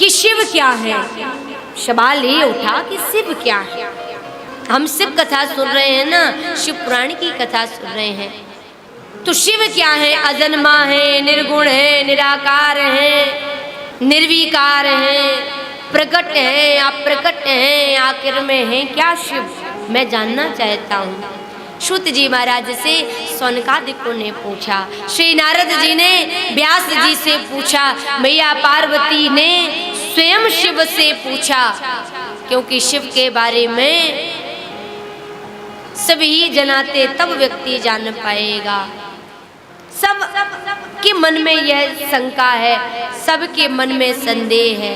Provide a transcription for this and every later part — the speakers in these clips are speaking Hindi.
कि शिव क्या है। सवाल ये उठा कि शिव क्या है। हम शिव कथा सुन रहे हैं ना, शिव पुराण की कथा सुन रहे हैं। तो शिव क्या है? अजन्मा है, निर्गुण है, निराकार है, निर्विकार है, प्रकट है, अप्रकट है, आखिर में है क्या शिव? मैं जानना चाहता हूँ। सूत जी महाराज से सौनकादिकों ने पूछा, श्री नारद जी ने व्यास जी से पूछा, मैया पार्वती ने स्वयं शिव से पूछा, क्योंकि शिव के बारे में सभी जनाते तब व्यक्ति जान पाएगा। सब के मन में यह शंका है, सबके मन में संदेह है।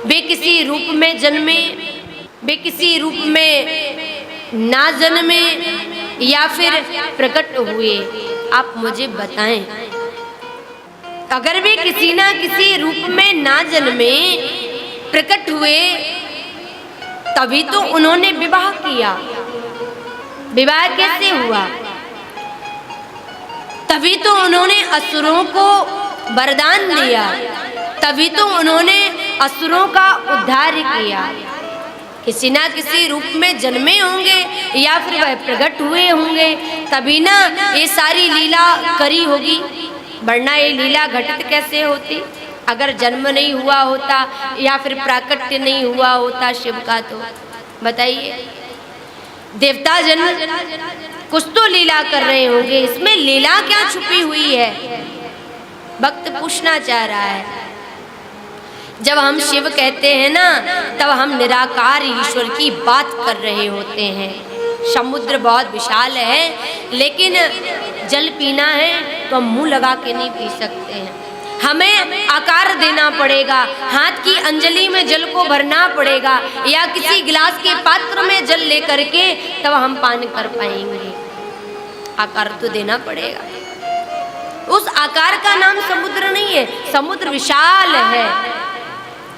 वे किसी रूप में जन्मे, वे किसी रूप में ना जन्मे, या फिर प्रकट हुए, आप मुझे बताएं। अगर वे किसी ना किसी रूप में ना जन्मे, प्रकट हुए, तभी तो उन्होंने विवाह किया। विवाह कैसे हुआ? तभी तो उन्होंने असुरों को वरदान दिया, तभी तो उन्होंने असुरों का उद्धार किया। किसी ना किसी रूप में जन्मे होंगे या फिर वह प्रकट हुए होंगे, तभी ना ये सारी लीला करी होगी, वरना ये लीला घटित कैसे होती? अगर जन्म नहीं हुआ होता या फिर प्राकट्य नहीं हुआ होता शिव का, तो बताइए। देवता जन कुछ तो लीला कर रहे होंगे, इसमें लीला क्या छुपी हुई है? भक्त पूछना चाह रहा है। जब हम शिव कहते हैं ना, तब हम निराकार ईश्वर की बात कर रहे होते हैं। समुद्र बहुत विशाल है, लेकिन जल पीना है तो हम मुंह लगा के नहीं पी सकते हैं। हमें आकार देना पड़ेगा, हाथ की अंजलि में जल को भरना पड़ेगा, या किसी गिलास के पात्र में जल लेकर के तब हम पान कर पाएंगे। आकार तो देना पड़ेगा। उस आकार का नाम समुद्र नहीं है, समुद्र विशाल है।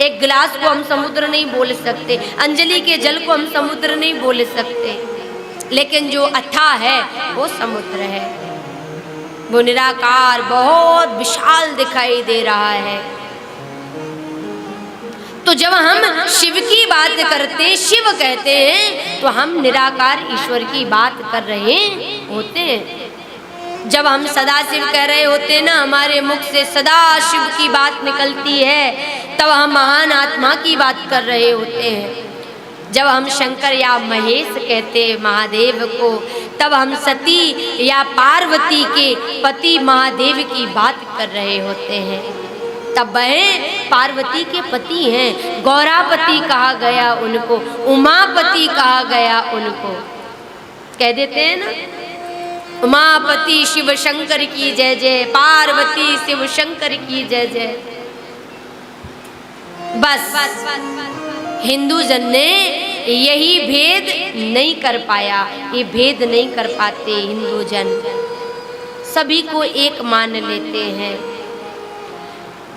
एक गिलास को हम समुद्र नहीं बोल सकते, अंजलि के जल को हम समुद्र नहीं बोल सकते, लेकिन जो अथाह है वो समुद्र है। वो निराकार बहुत विशाल दिखाई दे रहा है। तो जब हम शिव की बात करते हैं, शिव कहते हैं, तो हम निराकार ईश्वर की बात कर रहे होते हैं। जब हम सदा शिव कह रहे होते हैं ना, हमारे मुख से सदा शिव की बात निकलती है, तब हम महान आत्मा की बात कर रहे होते हैं। जब हम शंकर या महेश कहते महादेव को, तब हम सती या पार्वती के पति महादेव की बात कर रहे होते हैं। तब वह पार्वती के पति हैं, गौरापति कहा गया उनको, उमापति कहा गया उनको। कह देते हैं ना, उमापति शिव शंकर की जय जय, पार्वती शिव शंकर की जय जय। बस हिंदू जन ने यही भेद नहीं कर पाया, ये भेद नहीं कर पाते हिंदू जन, सभी को एक मान लेते हैं।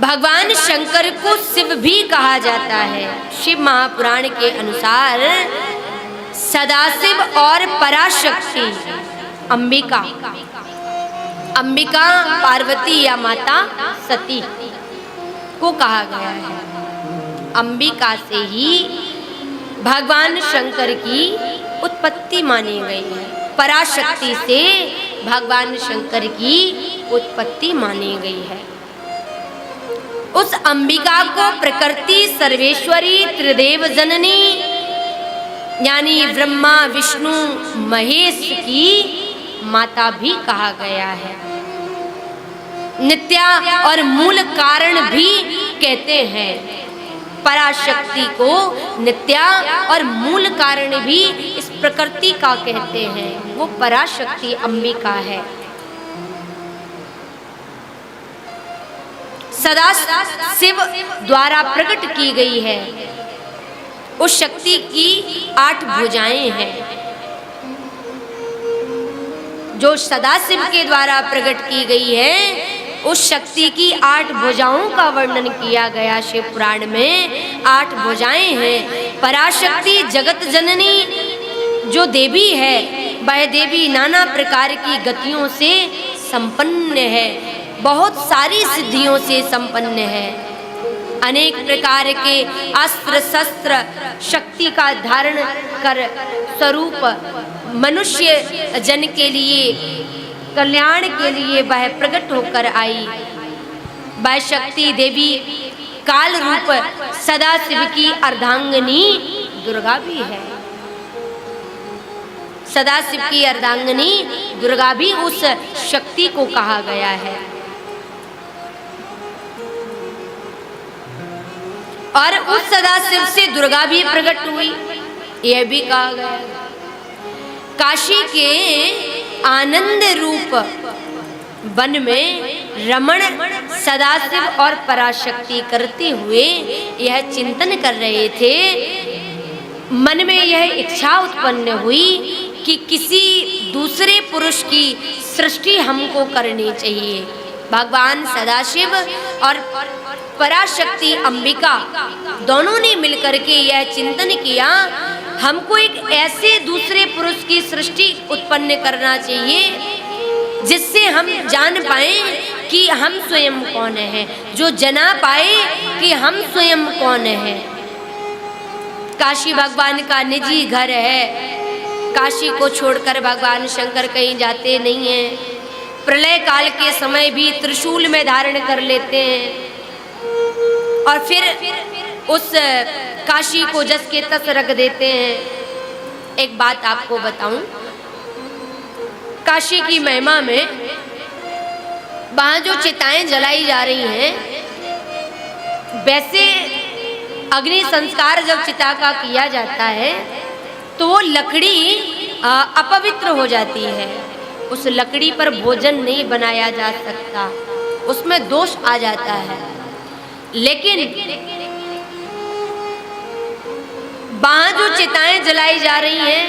भगवान शंकर को शिव भी कहा जाता है। शिव महापुराण के अनुसार सदाशिव और पराशक्ति अंबिका, अंबिका पार्वती या माता सती को कहा गया है। अंबिका से ही भगवान शंकर की उत्पत्ति मानी गई है, पराशक्ति से भगवान शंकर की उत्पत्ति मानी गई है। उस अंबिका को प्रकृति सर्वेश्वरी त्रिदेव जननी यानी ब्रह्मा विष्णु महेश की माता भी कहा गया है। नित्या और मूल कारण भी कहते हैं। पराशक्ति को नित्या और मूल कारण भी इस प्रकृति का कहते हैं, वो पराशक्ति अंबिका है। सदा शिव द्वारा प्रकट की गई है। उस शक्ति की 8 भुजाएं हैं, जो सदाशिव के द्वारा प्रकट की गई है। उस शक्ति की 8 भुजाओं का वर्णन किया गया शिव पुराण में। 8 भुजाएं हैं। पराशक्ति जगत जननी जो देवी है, वह देवी नाना प्रकार की गतियों से संपन्न है, बहुत सारी सिद्धियों से संपन्न है। अनेक प्रकार के अस्त्र शस्त्र शक्ति का धारण कर स्वरूप मनुष्य जन के लिए कल्याण के लिए वह प्रकट होकर आई। वह शक्ति देवी काल रूप सदाशिव की अर्धांगिनी दुर्गा भी है। सदाशिव की अर्धांगिनी दुर्गा भी उस शक्ति को कहा गया है। और उस सदाशिव से दुर्गा भी प्रकट हुई, यह भी कहा गया। काशी के आनंद रूप वन में रमण सदाशिव और पराशक्ति करते हुए यह चिंतन कर रहे थे। मन में यह इच्छा उत्पन्न हुई कि किसी दूसरे पुरुष की सृष्टि हमको करनी चाहिए। भगवान सदाशिव और पराशक्ति अंबिका दोनों ने मिलकर के यह चिंतन किया, हमको एक ऐसे दूसरे पुरुष की सृष्टि उत्पन्न करना चाहिए जिससे हम जान पाए कि हम स्वयं कौन है, जो जना पाए कि हम स्वयं कौन है। काशी भगवान का निजी घर है। काशी को छोड़कर भगवान शंकर कहीं जाते नहीं हैं। प्रलय काल के समय भी त्रिशूल में धारण कर लेते हैं और फिर उस काशी को जस के तस रख देते हैं। एक बात आपको बताऊं, काशी की महिमा में वहाँ जो चिताएं जलाई जा रही हैं, वैसे अग्नि संस्कार जब चिता का किया जाता है तो वो लकड़ी अपवित्र हो जाती है। उस लकड़ी पर भोजन नहीं बनाया जा सकता, उसमें दोष आ जाता है। लेकिन वहाँ जो चिताएं जलाई जा रही हैं,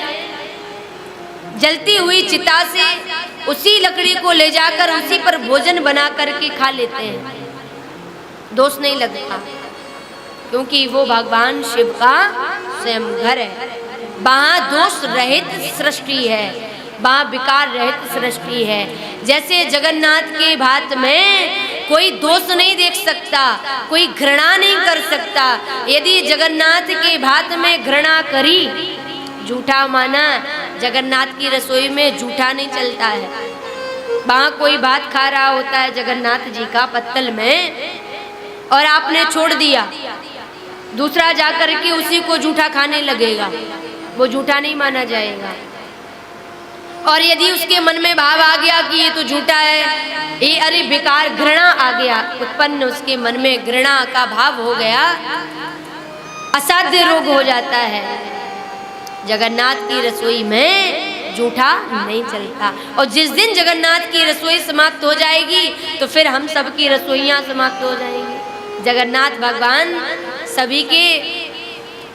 जलती हुई चिता से उसी लकड़ी को ले जाकर उसी पर भोजन बना करके खा लेते हैं, दोष नहीं लगता, क्योंकि वो भगवान शिव का स्वयं घर है। वहाँ दोष रहित सृष्टि है, वहाँ विकार रहित सृष्टि है। जैसे जगन्नाथ के भात में कोई दोष नहीं देख सकता, कोई घृणा नहीं कर सकता। यदि जगन्नाथ के भात में घृणा करी, झूठा माना, जगन्नाथ की रसोई में झूठा नहीं चलता है। वहाँ कोई भात खा रहा होता है जगन्नाथ जी का पत्तल में, और आपने छोड़ दिया, दूसरा जाकर के उसी को झूठा खाने लगेगा, वो झूठा नहीं माना जाएगा। और यदि उसके मन में भाव आ गया कि ये तो झूठा है, ये अरे बेकार, घृणा आ गया उत्पन्न, उसके मन में घृणा का भाव हो गया, असाध्य रोग हो जाता है। जगन्नाथ की रसोई में झूठा नहीं चलता। और जिस दिन जगन्नाथ की रसोई समाप्त हो जाएगी तो फिर हम सबकी रसोइयाँ समाप्त हो जाएंगी। जगन्नाथ भगवान सभी के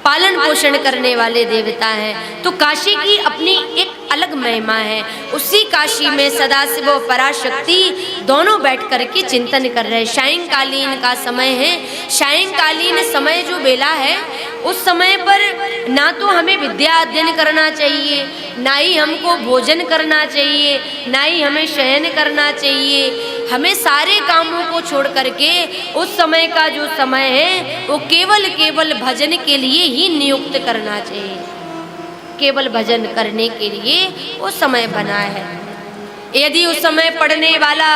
पालन पोषण करने वाले देवता हैं। तो काशी की अपनी एक अलग महिमा है। उसी काशी में सदाशिव और पराशक्ति दोनों बैठ कर के चिंतन कर रहे हैं। सायंकालीन का समय है। सायंकालीन समय जो बेला है, उस समय पर ना तो हमें विद्या अध्ययन करना चाहिए, ना ही हमको भोजन करना चाहिए, ना ही हमें शयन करना चाहिए। हमें सारे कामों को छोड़ करके उस समय का जो समय है वो केवल भजन के लिए ही नियुक्त करना चाहिए। केवल भजन करने के लिए वो समय बना है। यदि उस समय पढ़ने वाला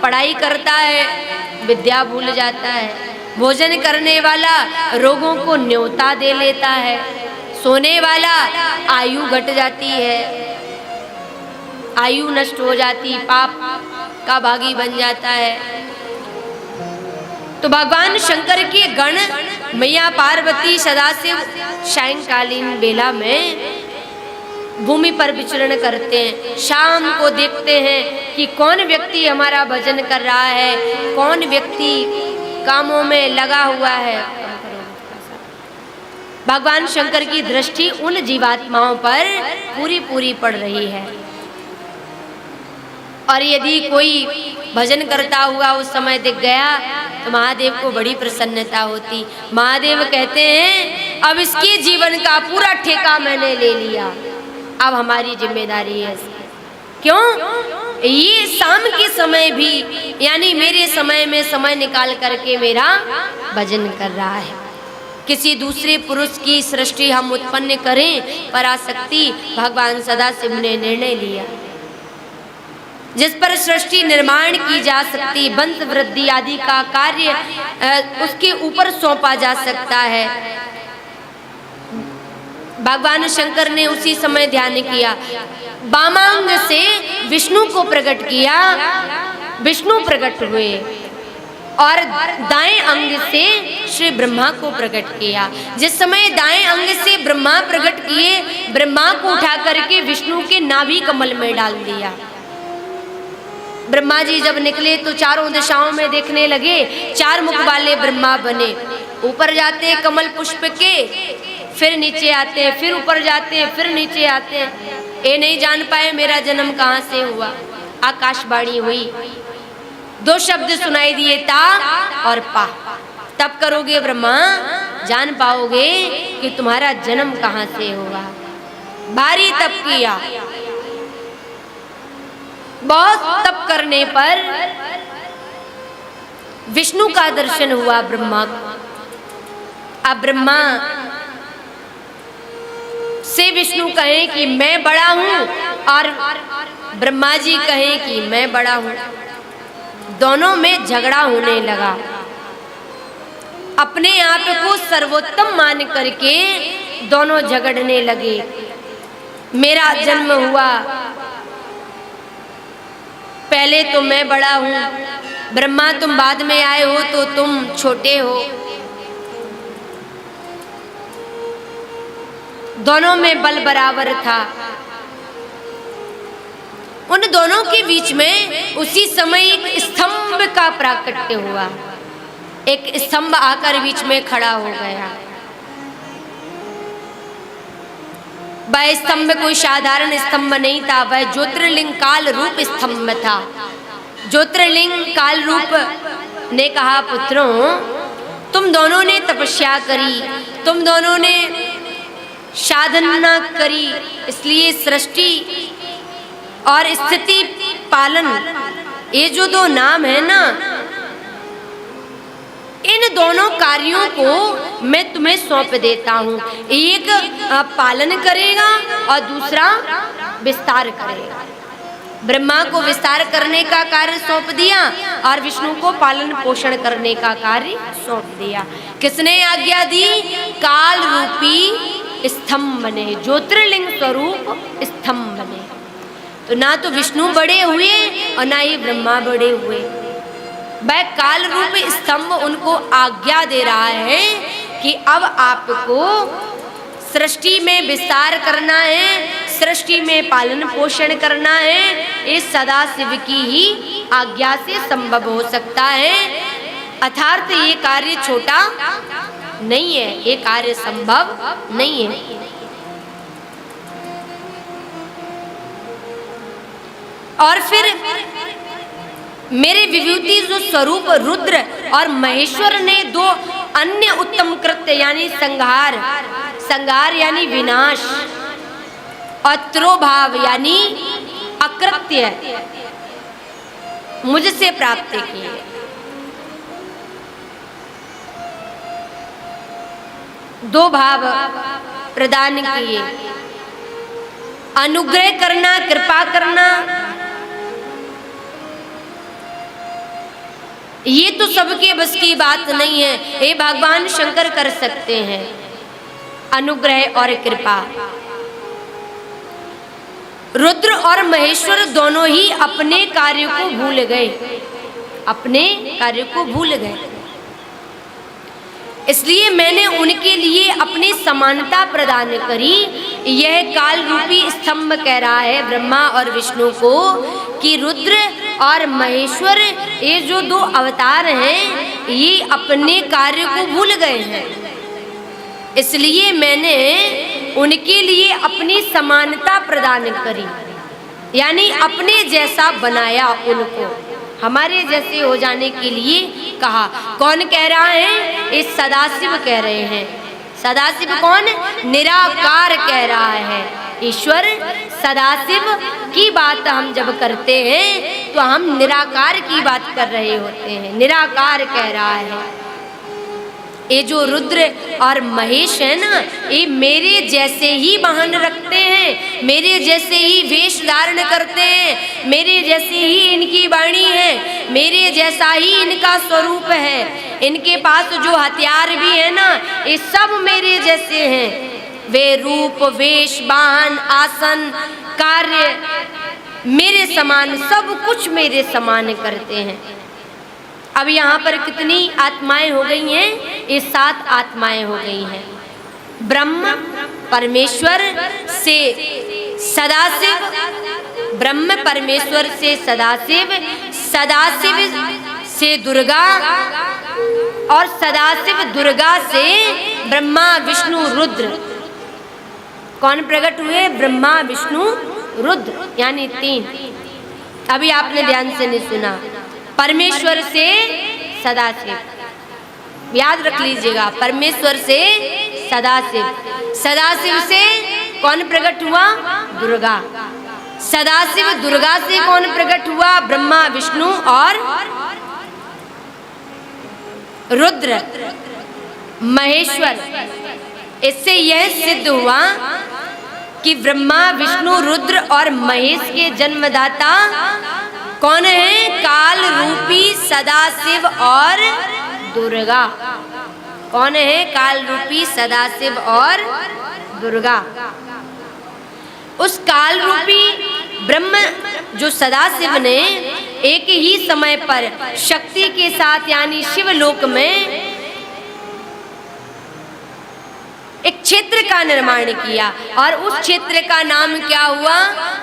पढ़ाई करता है, विद्या भूल जाता है। भोजन करने वाला रोगों को न्योता दे लेता है। सोने वाला आयु घट जाती है, आयु नष्ट हो जाती, पाप का भागी बन जाता है। तो भगवान शंकर के गण, मैया पार्वती, सदाशिव सायंकालीन बेला में भूमि पर विचरण करते हैं। शाम को देखते हैं कि कौन व्यक्ति हमारा भजन कर रहा है, कौन व्यक्ति कामों में लगा हुआ है। भगवान शंकर की दृष्टि उन जीवात्माओं पर पूरी पड़ रही है। और यदि कोई भजन करता हुआ उस समय दिख गया तो महादेव को बड़ी प्रसन्नता होती। महादेव कहते हैं, अब इसके जीवन का पूरा ठेका मैंने ले लिया, अब हमारी जिम्मेदारी है। क्यों? ये शाम के समय भी यानी मेरे समय में समय निकाल करके मेरा भजन कर रहा है। किसी दूसरे पुरुष की सृष्टि हम उत्पन्न करें, पराशक्ति भगवान सदाशिव ने निर्णय लिया जिस पर सृष्टि निर्माण की जा सकती, वंश वृद्धि आदि का कार्य उसके ऊपर सौंपा जा सकता है। भगवान शंकर ने उसी समय ध्यान किया, वामांग से विष्णु को प्रकट किया, विष्णु प्रकट हुए और दाएं अंग से श्री ब्रह्मा को प्रकट किया। जिस समय दाएं अंग से ब्रह्मा प्रकट किए, ब्रह्मा को उठा करके विष्णु के नाभि कमल में डाल दिया। ब्रह्मा जी जब निकले तो चारों दिशाओं में देखने लगे, 4 मुख वाले ब्रह्मा बने। ऊपर जाते कमल पुष्प के, फिर नीचे आते, फिर ऊपर जाते, फिर नीचे आते। ये नहीं जान पाए मेरा जन्म कहाँ से हुआ। आकाशवाणी हुई, 2 शब्द सुनाई दिए, ता और पा। तब करोगे ब्रह्मा, जान पाओगे कि तुम्हारा जन्म कहाँ से हुआ। भारी तप किया, बहुत तप करने पर विष्णु का दर्शन हुआ ब्रह्मा को। अब ब्रह्मा से विष्णु कहें कि मैं बड़ा हूं और ब्रह्मा जी कहें कि मैं बड़ा हूं। दोनों में झगड़ा होने लगा। अपने आप को सर्वोत्तम मान करके दोनों झगड़ने लगे। मेरा जन्म हुआ, पहले तो मैं बड़ा हूं, ब्रह्मा तुम बाद में आए हो तो तुम छोटे हो। दोनों में बल बराबर था। उन दोनों के बीच में उसी समय एक स्तंभ का प्राकट्य हुआ। एक स्तंभ आकर बीच में खड़ा हो गया। वह स्तंभ कोई साधारण स्तंभ नहीं था, वह ज्योतिर्लिंग काल रूप स्तंभ था। ज्योतिर्लिंग काल रूप ने कहा, पुत्रों तुम दोनों ने तपस्या करी, तुम दोनों ने साधना करी, इसलिए सृष्टि और स्थिति पालन ये जो 2 नाम है ना, इन दोनों कार्यों को मैं तुम्हें सौंप देता हूँ। एक पालन करेगा और दूसरा विस्तार करेगा। ब्रह्मा को विस्तार करने का कार्य सौंप दिया और विष्णु को पालन पोषण करने का कार्य सौंप दिया। किसने आज्ञा दी? काल रूपी स्तंभ ने, ज्योतिर्लिंग स्वरूप स्तंभ ने। तो ना तो विष्णु बड़े हुए और ना ही ब्रह्मा बड़े हुए। वह काल रूप स्तंभ उनको आज्ञा दे रहा है कि अब आपको सृष्टि में विस्तार करना है, सृष्टि में पालन पोषण करना है। इस सदाशिव की ही आज्ञा से संभव हो सकता है। अर्थात ये कार्य छोटा नहीं है, ये कार्य संभव नहीं है। और फिर मेरे विभूति जो स्वरूप रुद्र और महेश्वर ने 2 अन्य उत्तम कृत्य यानी संहार, संहार यानी विनाश और त्रोभाव यानी अकृत्य मुझसे प्राप्त किए। दो भाव प्रदान किए, अनुग्रह करना, कृपा करना। ये तो सबके बस की बात नहीं है, ये भगवान शंकर कर सकते हैं। अनुग्रह और कृपा। रुद्र और महेश्वर दोनों ही अपने कार्य को भूल गए, अपने कार्य को भूल गए। इसलिए मैंने उनके लिए अपनी समानता प्रदान करी। यह काल रूपी स्तंभ कह रहा है ब्रह्मा और विष्णु को कि रुद्र और महेश्वर ये जो 2 अवतार हैं ये अपने कार्य को भूल गए हैं। इसलिए मैंने उनके लिए अपनी समानता प्रदान करी, यानी अपने जैसा बनाया उनको, हमारे जैसे हो जाने के लिए कहा। कौन कह रहा है? इस सदाशिव कह रहे हैं। सदाशिव कौन? निराकार कह रहा है। ईश्वर सदाशिव की बात हम जब करते हैं तो हम निराकार की बात कर रहे होते हैं। निराकार कह रहा है, ये जो रुद्र और महेश है ना, ये मेरे जैसे ही वाहन रखते हैं, मेरे जैसे ही वेश धारण करते हैं, मेरे जैसे ही इनकी वाणी है, मेरे जैसा ही इनका स्वरूप है। इनके पास जो हथियार भी है ना, ये सब मेरे जैसे हैं। वे रूप, वेश, वाहन, आसन, कार्य मेरे समान, सब कुछ मेरे समान करते हैं। अब यहाँ पर कितनी आत्माएं हो गई हैं? ये 7 आत्माएं हो गई हैं। ब्रह्म परमेश्वर से सदाशिव, ब्रह्म परमेश्वर से सदाशिव, सदाशिव से दुर्गा और सदाशिव दुर्गा से ब्रह्मा विष्णु रुद्र। कौन प्रकट हुए? ब्रह्मा विष्णु रुद्र, यानी 3। अभी आपने ध्यान से नहीं सुना। परमेश्वर से सदाशिव, याद रख लीजिएगा, परमेश्वर से सदाशिव, सदाशिव से कौन प्रकट हुआ? दुर्गा। सदाशिव दुर्गा से कौन प्रकट हुआ? ब्रह्मा विष्णु और रुद्र महेश्वर। इससे यह सिद्ध हुआ कि ब्रह्मा विष्णु रुद्र और महेश के जन्मदाता कौन है? काल रूपी सदाशिव और दुर्गा। कौन है? काल रूपी सदाशिव और दुर्गा। उस काल रूपी ब्रह्म जो सदाशिव ने एक ही समय पर शक्ति के साथ यानी शिवलोक में एक क्षेत्र का निर्माण किया, और उस क्षेत्र का नाम क्या हुआ?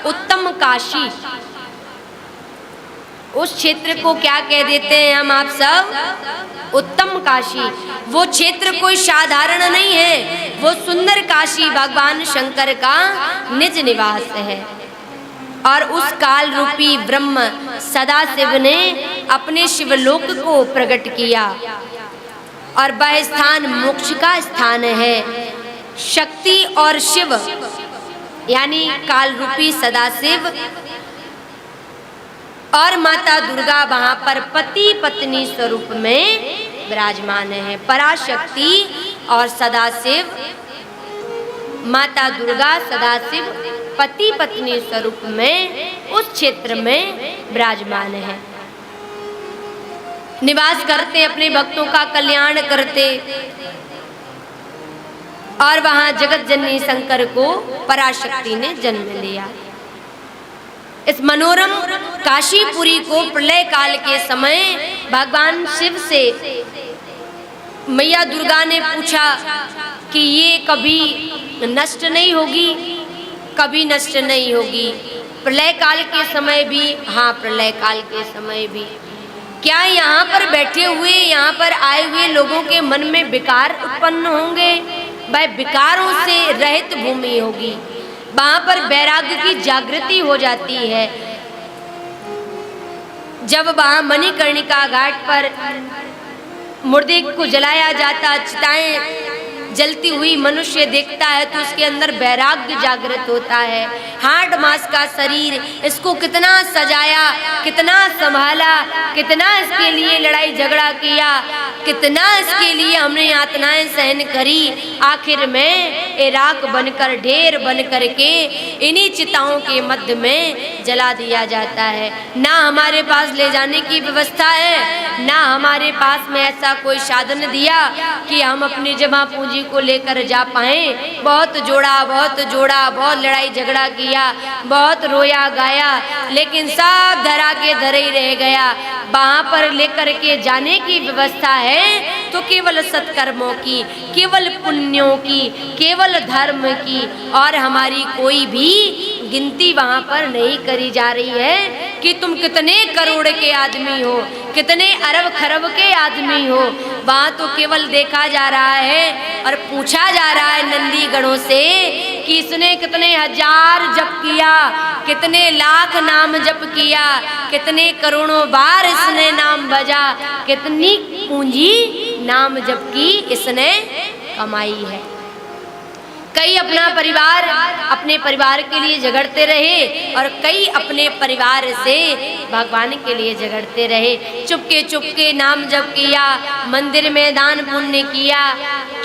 उत्तम काशी। उस क्षेत्र को क्या कह देते हैं हम आप सब? उत्तम काशी। वो क्षेत्र कोई साधारण नहीं है, वो सुंदर काशी भगवान शंकर का निज निवास है। और उस काल रूपी ब्रह्म सदाशिव ने अपने शिवलोक को प्रकट किया, और वह स्थान मोक्ष का स्थान है। शक्ति और शिव यानी काल रूपी सदाशिव और माता दुर्गा वहां पर पति पत्नी स्वरूप में विराजमान है। पराशक्ति और सदाशिव, माता दुर्गा सदाशिव पति पत्नी स्वरूप में उस क्षेत्र में विराजमान है, निवास करते, अपने भक्तों का कल्याण करते। और वहां जगत जननी शंकर को पराशक्ति ने जन्म लिया। इस मनोरम काशीपुरी को प्रलय काल के समय भगवान शिव से मैया दुर्गा ने पूछा कि ये कभी नष्ट नहीं होगी, कभी नष्ट नहीं होगी। प्रलय काल के समय भी? हाँ, प्रलय काल के समय भी। क्या यहाँ पर बैठे हुए, यहाँ पर आए हुए लोगों के मन में विकार उत्पन्न होंगे? वह विकारों से रहित भूमि होगी, वहां पर वैराग्य की जागृति हो जाती है। जब वहां मणिकर्णिका घाट पर मुर्दे को जलाया जाता, चिताएं जलती हुई मनुष्य देखता है तो उसके अंदर वैराग्य जागृत होता है। 8 मास का शरीर, इसको कितना सजाया, कितना संभाला, कितना इसके लिए लड़ाई झगड़ा किया, कितना इसके लिए हमने यातनाएं सहन करी। आखिर में ये राख बनकर, ढेर बनकर के इन्हीं चिताओं के मध्य में जला दिया जाता है। ना हमारे पास ले जाने की व्यवस्था है, ना हमारे पास में ऐसा कोई साधन दिया कि हम अपनी जमा पूंजी को लेकर जा पाए। बहुत जोड़ा, बहुत जोड़ा, बहुत लड़ाई झगड़ा किया, बहुत रोया गाया, लेकिन सब धरा के धरे ही रह गया। वहां पर लेकर के जाने की व्यवस्था है तो केवल सत्कर्मों की, केवल पुण्यों की, केवल धर्म की, और हमारी कोई भी गिनती वहां पर नहीं करी जा रही है कि तुम कितने करोड़ के आदमी हो, कितने अरब खरब के आदमी हो। वहां तो केवल देखा जा रहा है और पूछा जा रहा है नंदी गणों से कि इसने कितने हजार जप किया, कितने लाख नाम जप किया, कितने करोड़ों बार इसने नाम भजा, कितनी पूंजी नाम जप की इसने कमाई है। कई अपना परिवार अपने परिवार के लिए झगड़ते रहे और कई अपने परिवार से भगवान के लिए झगड़ते रहे। चुपके चुपके नाम जप किया, मंदिर में दान पुण्य किया,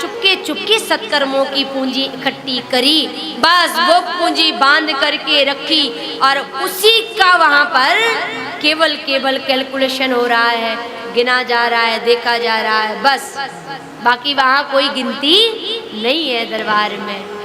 चुपके चुपके सत्कर्मों की पूंजी इकट्ठी करी, बस वो पूंजी बांध करके रखी और उसी का वहाँ पर केवल कैलकुलेशन हो रहा है, गिना जा रहा है, देखा जा रहा है, बस बाकी वहाँ कोई गिनती नहीं है दरबार में।